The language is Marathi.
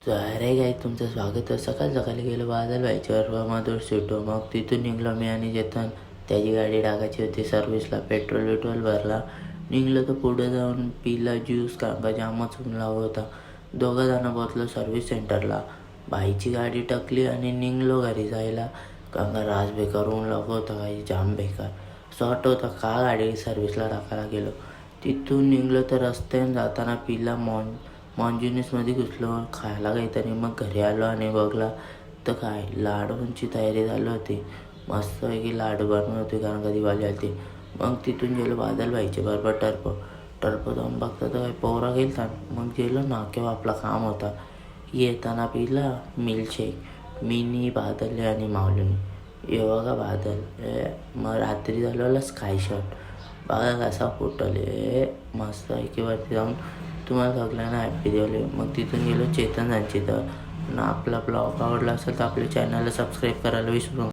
तर अरे काय तुमचं स्वागत आहे. सकाळ सकाळी गेलो बादल व्हायच्यावर व मधुर सुटो. मग तिथून निघलो मी आणि चेतन. त्याची गाडी टाकायची होती सर्व्हिसला. पेट्रोल भरला. निघलो तर पुढे जाऊन पिला ज्यूस का जामच ऊन लावत होता. दोघं जणं बसलो सर्व्हिस सेंटरला. बाईची गाडी टाकली आणि निघलो घरी जायला. कांगा रास बेकार ऊन लागत होता, काही जाम बेकार. असं वाटत होतं का गाडी सर्व्हिसला टाकायला गेलो. तिथून निघलो तर रस्त्याने जाताना पिला मॉन्जुनिसमध्ये घुसलो खायला काहीतरी. मग घरी आलो आणि बघला तर काय लाडूंची तयारी झाली होती. मस्तपैकी लाडू बनवत होते कारण का दिवाळी आली होती. मग तिथून गेलो बादल व्हायचे बरोबर टर्प जाऊन बघता तर काय पोहरा गेलता. मग गेलो ना केव्हा आपला काम होता. येताना पिला मिल्कशेक मिनी बादल आणि माऊलीने. हे बघा बादल मग रात्री झालं स्काय शॉट. बघा कसा फुटल मस्त आहे की वरती जाऊन तुम्हाला सगळ्यांना हॅपी दिवाळी. मग तिथून गेलो चेतन यांची. तर आपला ब्लॉग आवडला असेल तर आपल्या चॅनलला सबस्क्राईब करायला विसरू नका.